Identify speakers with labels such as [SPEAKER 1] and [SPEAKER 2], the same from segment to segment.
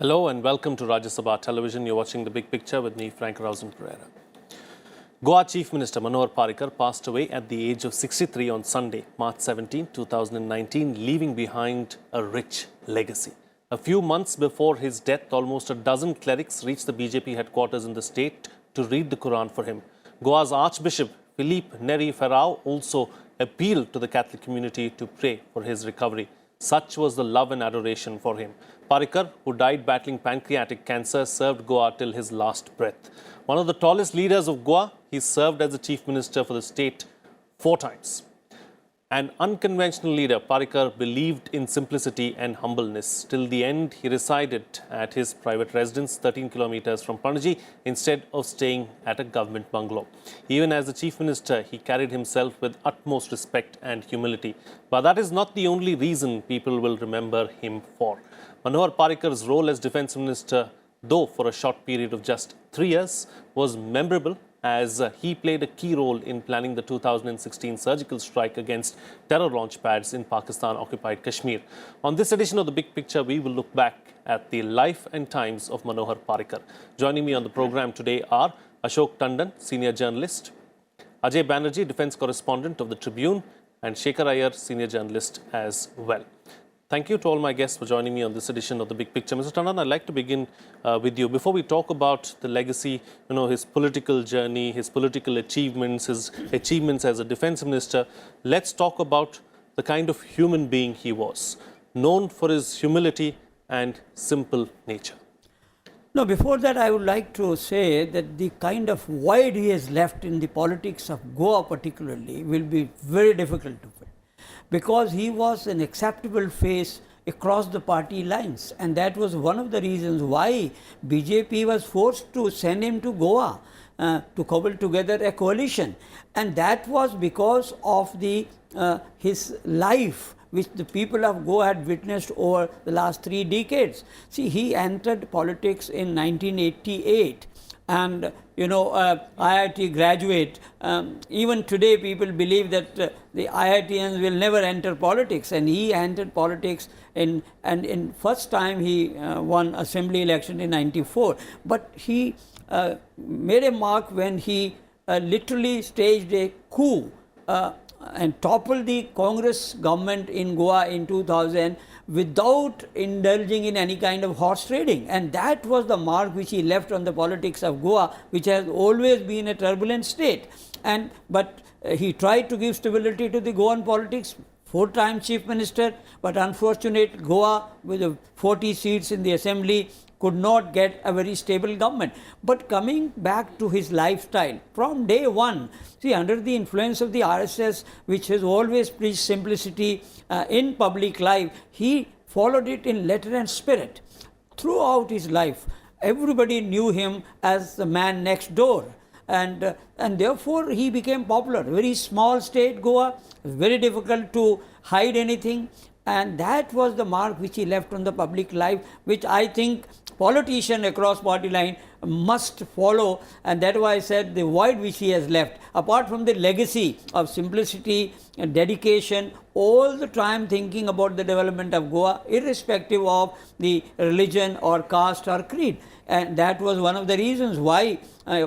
[SPEAKER 1] Hello and welcome to Rajya Sabha Television. You're watching The Big Picture with me, Frank Pereira. Goa Chief Minister Manohar Parrikar passed away at the age of 63 on Sunday, March 17, 2019, leaving behind a rich legacy. A few months before his death, almost a dozen clerics reached the BJP headquarters in the state to read the Quran for him. Goa's archbishop Filipe Neri Ferao also appealed to the Catholic community to pray for his recovery. Such was the love and adoration for him. Parrikar, who died battling pancreatic cancer, served Goa till his last breath. One of the tallest leaders of Goa, he served as the chief minister for the state 4 times. An unconventional leader, Parrikar believed in simplicity and humbleness. Till the end, he resided at his private residence 13 kilometers from Panaji instead of staying at a government bungalow. Even as the chief minister, he carried himself with utmost respect and humility. But that is not the only reason people will remember him for. Manohar Parrikar's role as defense minister, though for a short period of just 3 years, was memorable as he played a key role in planning the 2016 surgical strike against terror launch pads in Pakistan Occupied Kashmir. On this edition of The Big Picture, we will look back at the life and times of Manohar Parrikar. Joining me on the program today are Ashok Tandon, senior journalist, Ajay Banerjee, defense correspondent of the Tribune, and Shekhar Iyer, senior journalist as well. Thank you to all my guests for joining me on this edition of The Big Picture. Mr. Tandon, I'd like to begin with you. Before we talk about the legacy, his political journey, his political achievements, his achievements as a defense minister, let's talk about the kind of human being he was, known for his humility and simple nature.
[SPEAKER 2] No, before that, I would like to say that the kind of void he has left in the politics of Goa particularly will be very difficult to fill, because he was an acceptable face across the party lines, and that was one of the reasons why BJP was forced to send him to Goa to cobble together a coalition, and that was because of his life which the people of Goa had witnessed over the last 3 decades. See, he entered politics in 1988. And IIT graduate. Even today, people believe that the IITians will never enter politics, and he entered politics in first time he won assembly election in '94. But he made a mark when he literally staged a coup and toppled the Congress government in Goa in 2000 without indulging in any kind of horse trading. And that was the mark which he left on the politics of Goa, which has always been a turbulent state. But he tried to give stability to the Goan politics, 4 times chief minister, but unfortunate Goa with 40 seats in the assembly could not get a very stable government. But coming back to his lifestyle, from day one, see, under the influence of the RSS, which has always preached simplicity in public life, he followed it in letter and spirit. Throughout his life, everybody knew him as the man next door. And therefore, he became popular. Very small state, Goa, very difficult to hide anything. And that was the mark which he left on the public life, which I think politicians across party line must follow. And that's why I said the void which he has left, apart from the legacy of simplicity and dedication, all the time thinking about the development of Goa, irrespective of the religion or caste or creed. And that was one of the reasons why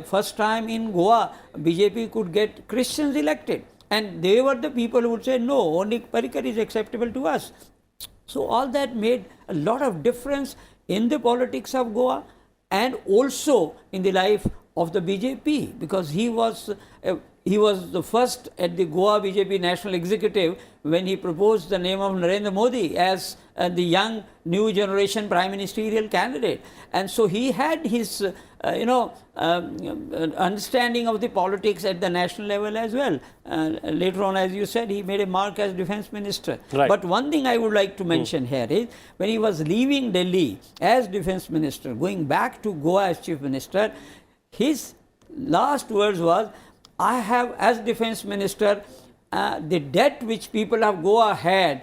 [SPEAKER 2] first time in Goa, BJP could get Christians elected. And they were the people who would say, no, only Parrikar is acceptable to us. So all that made a lot of difference in the politics of Goa and also in the life of the BJP, because he was the first at the Goa BJP National Executive when he proposed the name of Narendra Modi as the young new generation prime ministerial candidate. And so he had his understanding of the politics at the national level as well. Later on, as you said, he made a mark as defense minister.
[SPEAKER 1] Right.
[SPEAKER 2] But one thing I would like to mention here is when he was leaving Delhi as defense minister, going back to Goa as chief minister, his last words was, I have as defense minister the debt which people of Goa had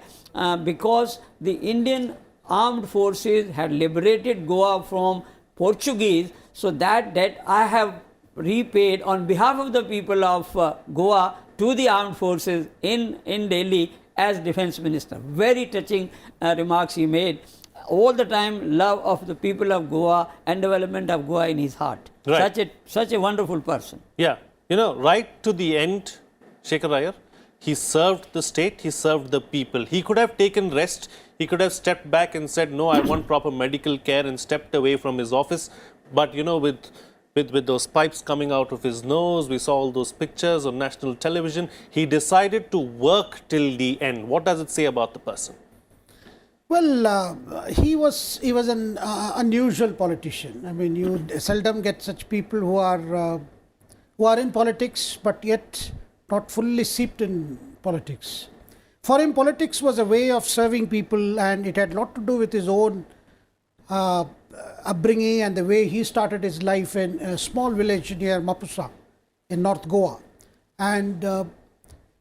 [SPEAKER 2] because the Indian armed forces had liberated Goa from Portuguese. So that debt I have repaid on behalf of the people of Goa to the armed forces in Delhi as defense minister. Very touching remarks he made. all the time love of the people of Goa and development of Goa in his heart.
[SPEAKER 1] Right.
[SPEAKER 2] Such a wonderful person.
[SPEAKER 1] Yeah. You know, right to the end, Shekhar Iyer, he served the state, he served the people. He could have taken rest. He could have stepped back and said, no, I want proper medical care, and stepped away from his office. But, you know, with those pipes coming out of his nose, we saw all those pictures on national television. He decided to work till the end. What does it say about the person?
[SPEAKER 3] Well, he was an unusual politician. I mean, you seldom get such people who are in politics, but yet not fully seeped in politics. For him, politics was a way of serving people, and it had a lot to do with his own upbringing and the way he started his life in a small village near Mapusa in North Goa. And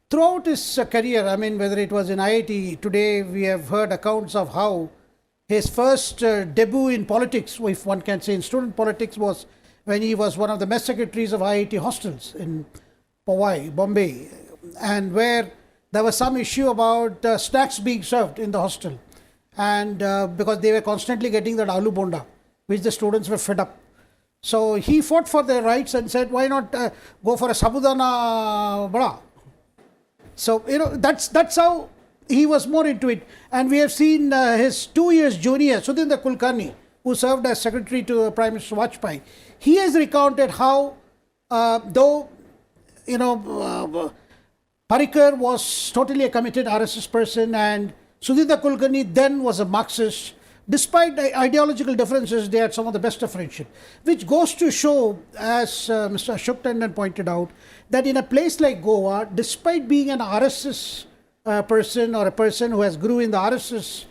[SPEAKER 3] throughout his career, I mean, whether it was in IIT, today we have heard accounts of how his first debut in politics, if one can say in student politics, was when he was one of the mess secretaries of IIT hostels in Powai, Bombay, and where there was some issue about snacks being served in the hostel, and because they were constantly getting that aloo bonda, which the students were fed up. So he fought for their rights and said, why not go for a sabudana bada? So, you know, that's how he was more into it. And we have seen his 2 years junior, Sudhindra Kulkarni, who served as secretary to Prime Minister Vajpayee. He has recounted how, though, you know, Parrikar was totally a committed RSS person, and Sudhindra Kulkarni then was a Marxist. Despite ideological differences, they had some of the best of friendship, which goes to show, as Mr. Ashok Tandon pointed out, that in a place like Goa, despite being an RSS person or a person who has grew in the RSS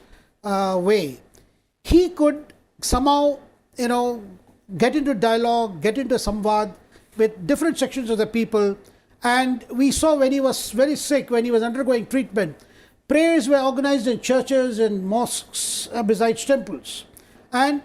[SPEAKER 3] way, he could somehow, you know, get into dialogue, get into samvad with different sections of the people. And we saw when he was very sick, when he was undergoing treatment, prayers were organized in churches and mosques besides temples. And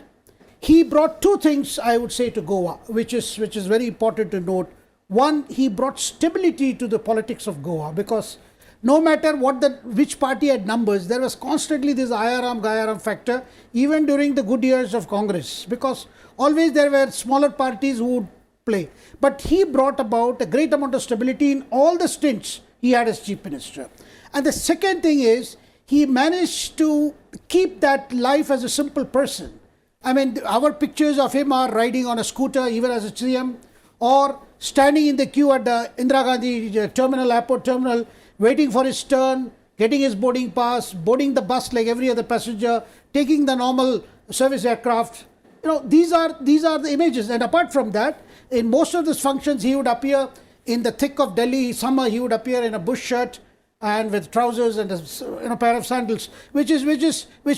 [SPEAKER 3] he brought two things, I would say, to Goa, which is very important to note. One, he brought stability to the politics of Goa, because no matter which party had numbers, there was constantly this Ayaram Gayaram factor, even during the good years of Congress, because always there were smaller parties who would play. But he brought about a great amount of stability in all the stints he had as chief minister. And the second thing is, he managed to keep that life as a simple person. I mean, our pictures of him are riding on a scooter, even as a CM, or standing in the queue at the Indira Gandhi airport terminal, waiting for his turn, getting his boarding pass, boarding the bus like every other passenger, taking the normal service aircraft. You know, these are the images. And apart from that, in most of these functions, he would appear in the thick of Delhi summer. He would appear in a bush shirt and with trousers and a pair of sandals, which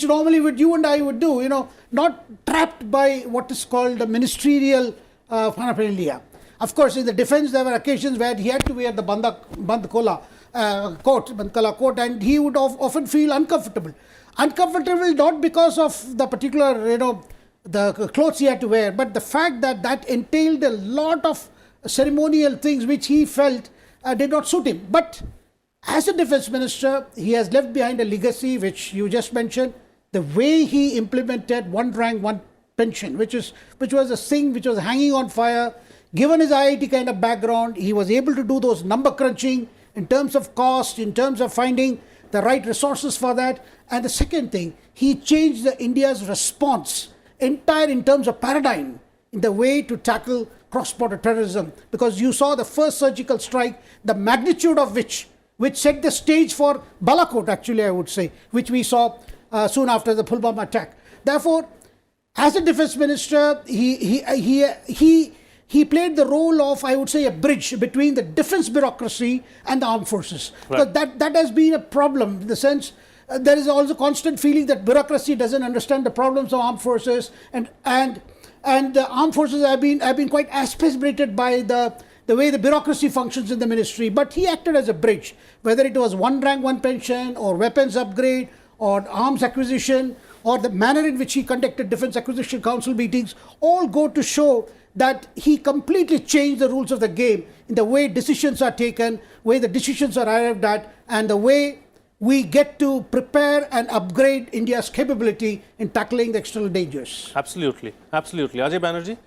[SPEAKER 3] normally you and I would do. You know, not trapped by what is called the ministerial paraphernalia. Of course, in the defense, there were occasions where he had to wear the bandkola coat, and he would often feel uncomfortable. Uncomfortable not because of the particular, you know, the clothes he had to wear, but the fact that entailed a lot of ceremonial things which he felt did not suit him. But as a defense minister, he has left behind a legacy which you just mentioned. The way he implemented one rank, one pension, which was a thing which was hanging on fire. Given his IIT kind of background, he was able to do those number crunching in terms of cost, in terms of finding the right resources for that. And the second thing, he changed India's response entire in terms of paradigm in the way to tackle cross-border terrorism, because you saw the first surgical strike, the magnitude of which set the stage for Balakot, actually, I would say, which we saw soon after the Pulwama attack. Therefore, as a defense minister, he played the role of, I would say, a bridge between the defense bureaucracy and the armed forces. Right. Because that has been a problem, in the sense there is also constant feeling that bureaucracy doesn't understand the problems of armed forces, and armed forces have been quite aspirated by the way the bureaucracy functions in the ministry. But he acted as a bridge, whether it was one rank, one pension, or weapons upgrade, or arms acquisition, or the manner in which he conducted Defense Acquisition Council meetings, all go to show that he completely changed the rules of the game in the way decisions are taken, way the decisions are arrived at, and the way we get to prepare and upgrade India's capability in tackling the external dangers.
[SPEAKER 1] Absolutely, absolutely. Ajay Banerjee,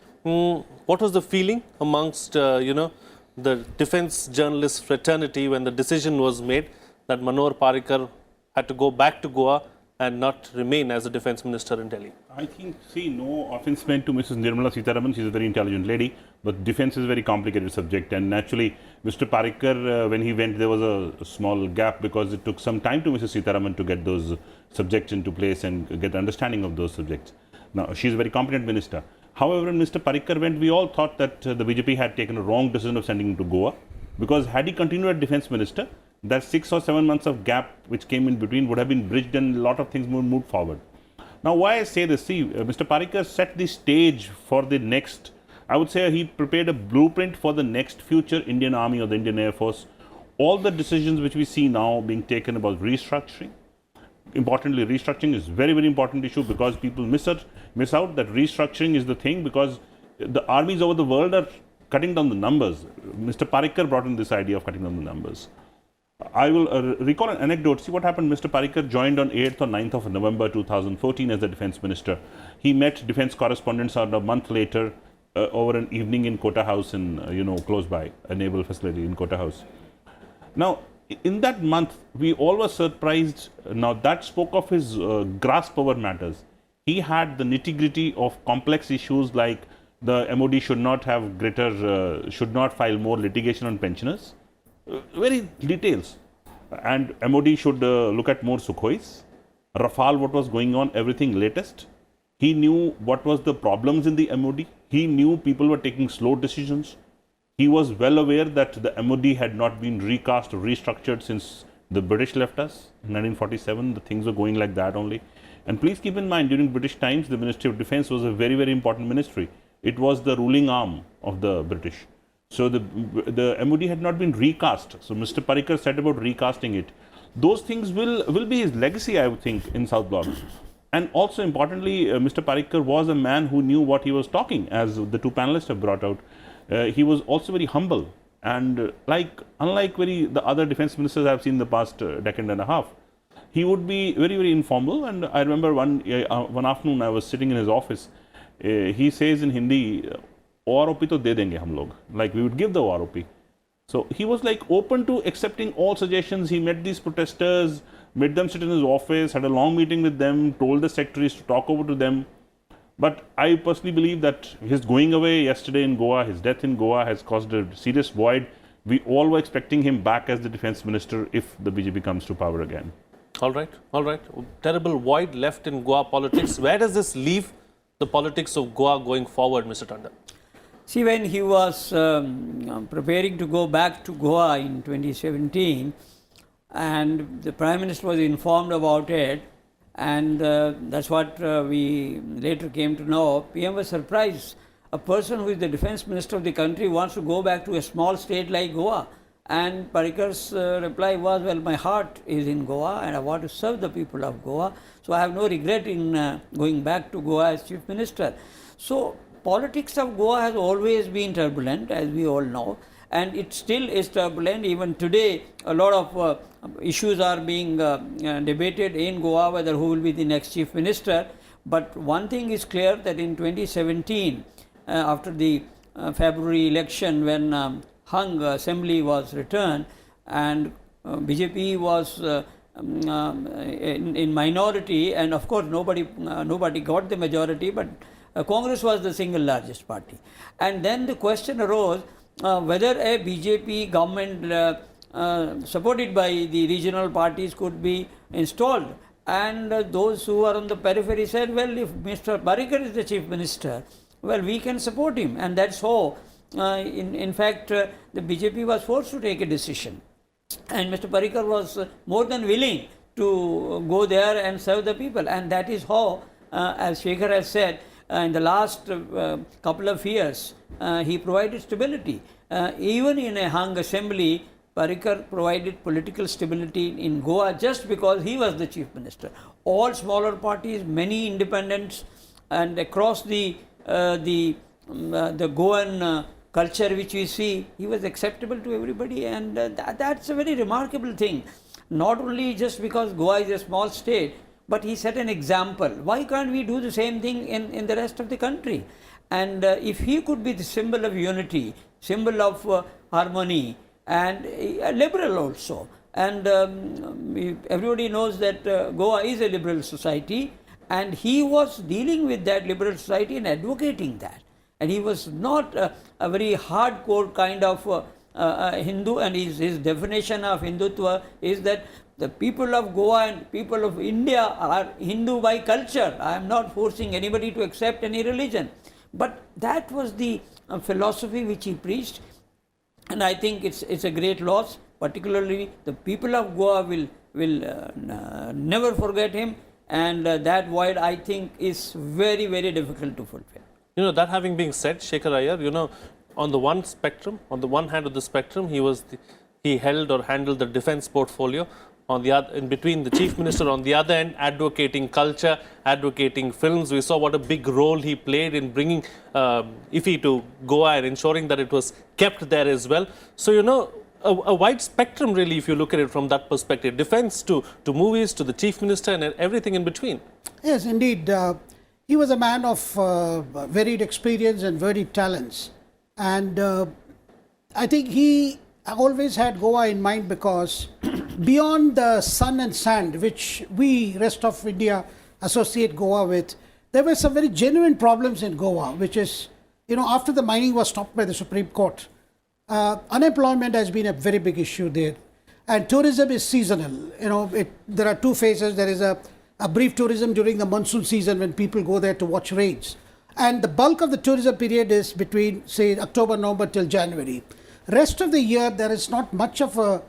[SPEAKER 1] what was the feeling amongst, the defense journalist fraternity when the decision was made that Manohar Parrikar had to go back to Goa and not remain as the defense minister in Delhi?
[SPEAKER 4] I think, see, no offense meant to Mrs. Nirmala Sitharaman. She's a very intelligent lady, but defense is a very complicated subject. And naturally, Mr. Parrikar, when he went, there was a small gap because it took some time to Mrs. Sitharaman to get those subjects into place and get understanding of those subjects. Now, she's a very competent minister. However, when Mr. Parrikar went, we all thought that the BJP had taken a wrong decision of sending him to Goa, because had he continued as defense minister, that 6 or 7 months of gap which came in between would have been bridged and a lot of things would move forward. Now, why I say this, see, Mr. Parrikar set the stage for the next, I would say he prepared a blueprint for the next future Indian Army or the Indian Air Force. All the decisions which we see now being taken about restructuring, importantly, restructuring is very, very important issue, because people miss out that restructuring is the thing, because the armies over the world are cutting down the numbers. Mr. Parrikar brought in this idea of cutting down the numbers. I will recall an anecdote. See what happened. Mr. Parrikar joined on 8th or 9th of November 2014 as the defense minister. He met defense correspondents a month later over an evening in Kota House in, close by, a naval facility in Kota House. Now, in that month, we all were surprised. Now, that spoke of his grasp over matters. He had the nitty-gritty of complex issues like the MOD should not have should not file more litigation on pensioners. Very details. And MOD should look at more Sukhois. Rafale, what was going on, everything latest. He knew what was the problems in the MOD. He knew people were taking slow decisions. He was well aware that the MOD had not been recast or restructured since the British left us in 1947. The things were going like that only. And please keep in mind, during British times, the Ministry of Defense was a very, very important ministry. It was the ruling arm of the British. So the MOD had not been recast. So Mr. Parrikar said about recasting it. Those things will be his legacy, I would think, in South Block. And also importantly, Mr. Parrikar was a man who knew what he was talking, as the two panelists have brought out. He was also very humble, and unlike the other defense ministers I've seen in the past decade and a half, he would be very, very informal. And I remember one afternoon I was sitting in his office. He says in Hindi, OROP to de denge hum log. Like, we would give the OROP. So he was like open to accepting all suggestions. He met these protesters, made them sit in his office, had a long meeting with them, told the secretaries to talk over to them. But I personally believe that his going away yesterday in Goa, his death in Goa, has caused a serious void. We all were expecting him back as the defense minister if the BJP comes to power again.
[SPEAKER 1] All right. Terrible void left in Goa politics. Where does this leave the politics of Goa going forward, Mr. Tandon?
[SPEAKER 2] See, when he was preparing to go back to Goa in 2017, and the Prime Minister was informed about it, and that's what we later came to know, PM was surprised. A person who is the defense minister of the country wants to go back to a small state like Goa. And Parrikar's reply was, well, my heart is in Goa and I want to serve the people of Goa. So I have no regret in going back to Goa as chief minister. So politics of Goa has always been turbulent, as we all know, and it still is turbulent. Even today, a lot of issues are being debated in Goa, whether who will be the next chief minister. But one thing is clear, that in 2017, after the February election, when hung assembly was returned and BJP was in minority, and of course nobody got the majority, but Congress was the single largest party. And then the question arose whether a BJP government supported by the regional parties could be installed. And those who are on the periphery said, well, if Mr. Parrikar is the chief minister, well, we can support him. And that's how, in fact, the BJP was forced to take a decision. And Mr. Parrikar was more than willing to go there and serve the people. And that is how, as Shekhar has said, in the last couple of years, he provided stability. Even in a hung assembly, Parrikar provided political stability in Goa just because he was the chief minister. All smaller parties, many independents, and across the Goan culture which we see, he was acceptable to everybody, and that's a very remarkable thing. not only just because Goa is a small state, but he set an example. Why can't we do the same thing in the rest of the country? And if he could be the symbol of unity, symbol of harmony, and liberal also, and everybody knows that Goa is a liberal society, and he was dealing with that liberal society and advocating that. And he was not a very hardcore kind of Hindu, and his definition of Hindutva is that the people of Goa and people of India are Hindu by culture. I am not forcing anybody to accept any religion. But that was the philosophy which he preached, and I think it's a great loss. Particularly, the people of Goa will never forget him, and that void, I think, is very, very difficult to fulfill.
[SPEAKER 1] That having been said, Shekhar Iyer, on the one spectrum, on the one hand of the spectrum, he held or handled the defense portfolio. On the other, in between the chief minister, on the other end, advocating culture, advocating films. We saw what a big role he played in bringing IFFI to Goa and ensuring that it was kept there as well. So, a wide spectrum really, if you look at it from that perspective. Defense to movies, to the chief minister, and everything in between.
[SPEAKER 3] Yes, indeed. He was a man of varied experience and varied talents. And I think he always had Goa in mind, because beyond the sun and sand, which we, rest of India, associate Goa with, there were some very genuine problems in Goa, which is, after the mining was stopped by the Supreme Court, unemployment has been a very big issue there. And tourism is seasonal. There are two phases. There is a brief tourism during the monsoon season when people go there to watch rains. And the bulk of the tourism period is between, say, October, November till January. Rest of the year, there is not much of a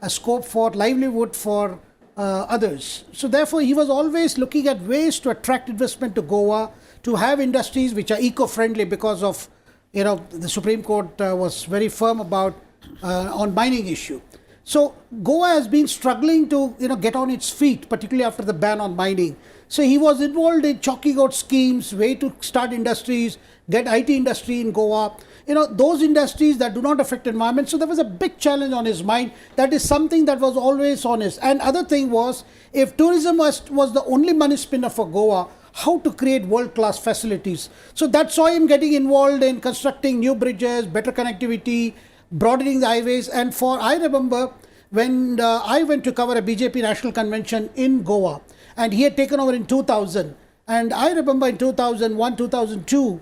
[SPEAKER 3] scope for livelihood for others. So therefore, he was always looking at ways to attract investment to Goa, to have industries which are eco-friendly, because of, the Supreme Court was very firm about on mining issue. So Goa has been struggling to, get on its feet, particularly after the ban on mining. So he was involved in chalking out schemes, way to start industries, get IT industry in Goa, those industries that do not affect environment. So there was a big challenge on his mind. That is something that was always on his. And other thing was, if tourism was the only money spinner for Goa, how to create world-class facilities. So that saw him getting involved in constructing new bridges, better connectivity, broadening the highways. And I remember when I went to cover a BJP national convention in Goa, and he had taken over in 2000. And I remember in 2001, 2002,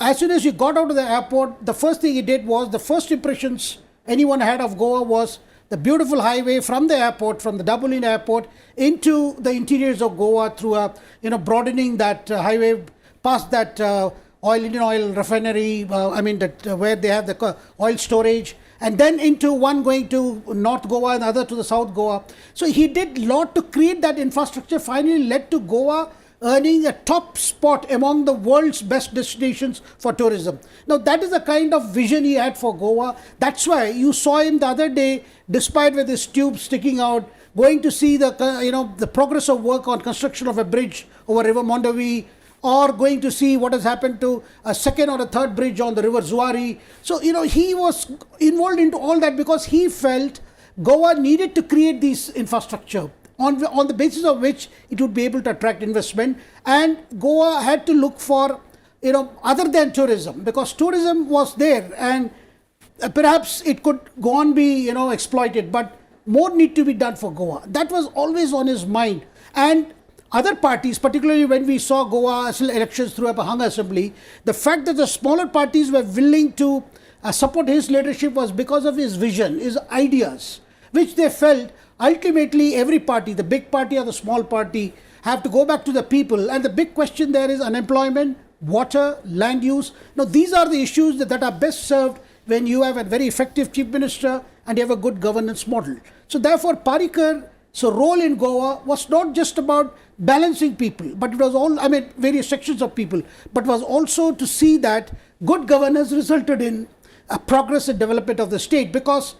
[SPEAKER 3] as soon as he got out of the airport, the first thing he did was, the first impressions anyone had of Goa was the beautiful highway from the airport, from the Dublin airport, into the interiors of Goa through broadening that highway past that Indian oil refinery, where they have the oil storage, and then into one going to North Goa and the other to the South Goa. So he did a lot to create that infrastructure, finally led to Goa earning a top spot among the world's best destinations for tourism. Now that is the kind of vision he had for Goa. That's why you saw him the other day, despite with his tube sticking out, going to see the progress of work on construction of a bridge over River Mondavi, or going to see what has happened to a second or a third bridge on the River Zuari. So he was involved into all that because he felt Goa needed to create this infrastructure on the basis of which it would be able to attract investment, and Goa had to look for other than tourism, because tourism was there and perhaps it could go on be exploited, but more need to be done for Goa. That was always on his mind. And other parties, particularly when we saw Goa elections through a hung assembly, the fact that the smaller parties were willing to support his leadership was because of his vision, his ideas, which they felt ultimately every party, the big party or the small party, have to go back to the people. And the big question there is unemployment, water, land use. Now these are the issues that are best served when you have a very effective chief minister and you have a good governance model. So therefore Parrikar's role in Goa was not just about balancing people, but it was various sections of people, but was also to see that good governance resulted in progress and development of the state, because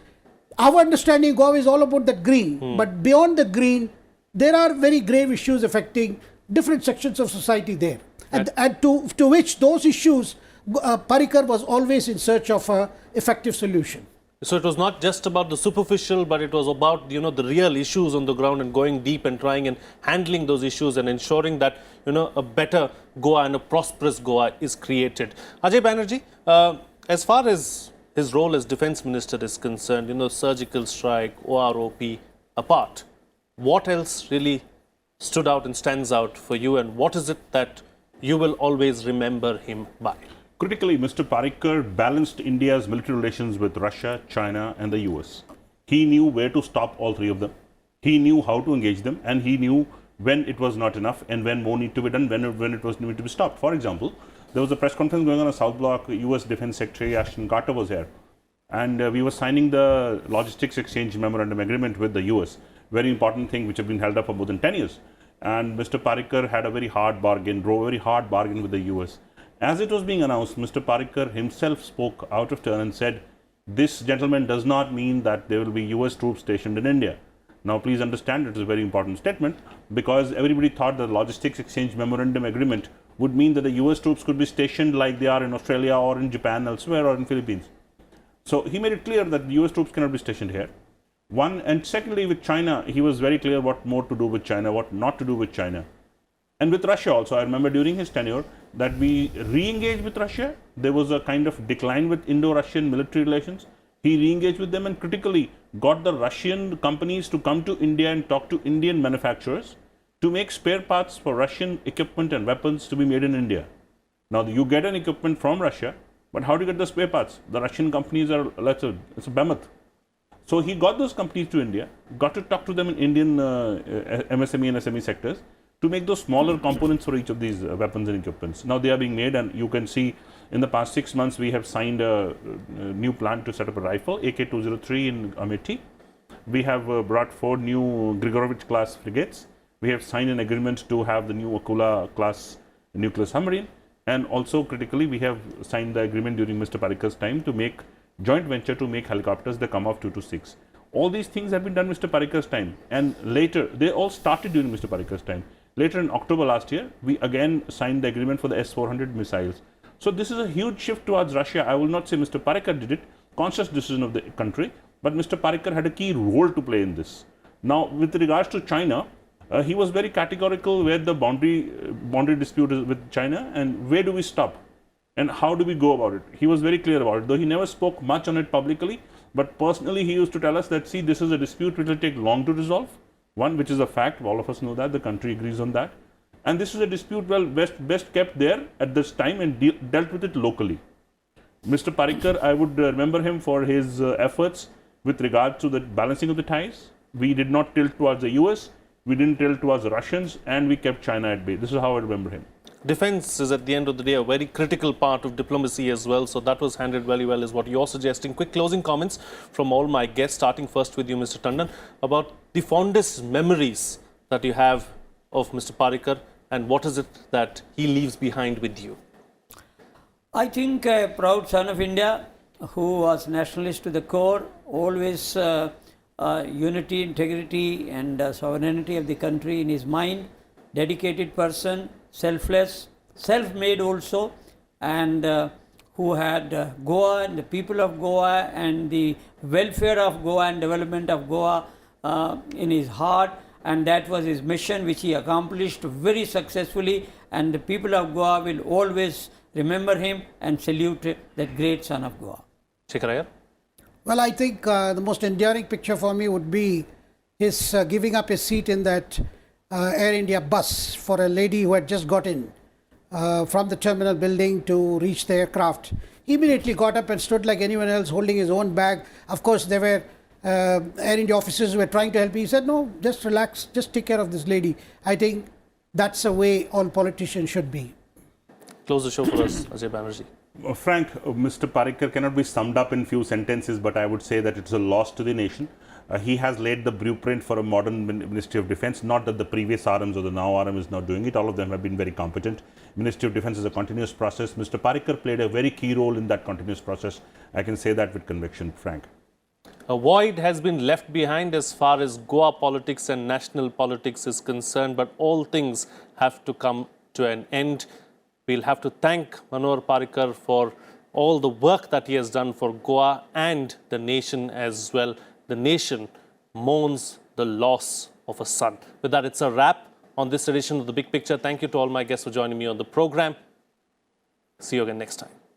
[SPEAKER 3] our understanding of Goa is all about the green, but beyond the green, there are very grave issues affecting different sections of society there. And to which those issues, Parrikar was always in search of an effective solution.
[SPEAKER 1] So it was not just about the superficial, but it was about, the real issues on the ground and going deep and trying and handling those issues and ensuring that, a better Goa and a prosperous Goa is created. Ajay Banerjee, as far as his role as defense minister is concerned, surgical strike, OROP apart, what else really stood out and stands out for you, and what is it that you will always remember him by?
[SPEAKER 4] Critically, Mr. Parrikar balanced India's military relations with Russia, China, and the US. He knew where to stop all three of them. He knew how to engage them, and he knew when it was not enough and when more need to be done, when it was need to be stopped. For example, there was a press conference going on in South Block. US Defense Secretary Ashton Carter was here, and we were signing the Logistics Exchange Memorandum Agreement with the US. Very important thing which had been held up for more than 10 years. And Mr. Parrikar had a very hard bargain, drove a very hard bargain with the US. As it was being announced, Mr. Parrikar himself spoke out of turn and said, this gentleman does not mean that there will be US troops stationed in India. Now, please understand, it is a very important statement, because everybody thought the Logistics Exchange Memorandum Agreement would mean that the US troops could be stationed like they are in Australia or in Japan, elsewhere, or in Philippines. So he made it clear that US troops cannot be stationed here. One, and secondly, with China, he was very clear what more to do with China, what not to do with China. And with Russia also, I remember during his tenure that we re-engaged with Russia. There was a kind of decline with Indo-Russian military relations. He re-engaged with them and critically got the Russian companies to come to India and talk to Indian manufacturers to make spare parts for Russian equipment and weapons to be made in India. Now, you get an equipment from Russia, but how do you get the spare parts? The Russian companies are, it's a behemoth. So he got those companies to India, got to talk to them in Indian MSME and SME sectors to make those smaller components for each of these weapons and equipments. Now they are being made, and you can see in the past 6 months we have signed a new plan to set up a rifle, AK-203 in Amethi. We have brought 4 new Grigorovich class frigates. We have signed an agreement to have the new Akula class nuclear submarine, and also critically we have signed the agreement during Mr. Parrikar's time to make joint venture to make helicopters that come off 226. All these things have been done Mr. Parrikar's time, and later they all started during Mr. Parrikar's time. Later in October last year, we again signed the agreement for the S-400 missiles. So this is a huge shift towards Russia. I will not say Mr. Parrikar did it, conscious decision of the country, but Mr. Parrikar had a key role to play in this. Now, with regards to China, he was very categorical where the boundary dispute is with China and where do we stop and how do we go about it. He was very clear about it, though he never spoke much on it publicly, but personally he used to tell us that, see, this is a dispute which will take long to resolve. One, which is a fact, all of us know that, the country agrees on that. And this is a dispute, well, best kept there at this time and dealt with it locally. Mr. Parrikar, I would remember him for his efforts with regard to the balancing of the ties. We did not tilt towards the US, we didn't tilt towards the Russians, and we kept China at bay. This is how I remember him.
[SPEAKER 1] Defense is at the end of the day a very critical part of diplomacy as well, so that was handled very well is what you're suggesting. Quick closing comments from all my guests, starting first with you, Mr. Tandon, about the fondest memories that you have of Mr. Parrikar and what is it that he leaves behind with you?
[SPEAKER 2] I think a proud son of India who was nationalist to the core, always unity, integrity and sovereignty of the country in his mind, dedicated person, selfless, self-made also, and who had Goa and the people of Goa and the welfare of Goa and development of Goa in his heart, and that was his mission which he accomplished very successfully, and the people of Goa will always remember him and salute that great son of Goa.
[SPEAKER 1] Shekhar Iyer?
[SPEAKER 3] Well, I think the most enduring picture for me would be his giving up his seat in that Air India bus for a lady who had just got in from the terminal building to reach the aircraft. He immediately got up and stood like anyone else holding his own bag. Of course, there were Air India officers who were trying to help me. He said, no, just relax, just take care of this lady. I think that's the way all politicians should be.
[SPEAKER 1] Close the show for us, Ajay Banerjee.
[SPEAKER 4] Frank, Mr. Parrikar cannot be summed up in few sentences, but I would say that it's a loss to the nation. He has laid the blueprint for a modern Ministry of Defense. Not that the previous RMs or the now RM is not doing it. All of them have been very competent. Ministry of Defense is a continuous process. Mr. Parrikar played a very key role in that continuous process. I can say that with conviction, Frank.
[SPEAKER 1] A void has been left behind as far as Goa politics and national politics is concerned, but all things have to come to an end. We'll have to thank Manohar Parrikar for all the work that he has done for Goa and the nation as well. The nation mourns the loss of a son. With that, it's a wrap on this edition of The Big Picture. Thank you to all my guests for joining me on the program. See you again next time.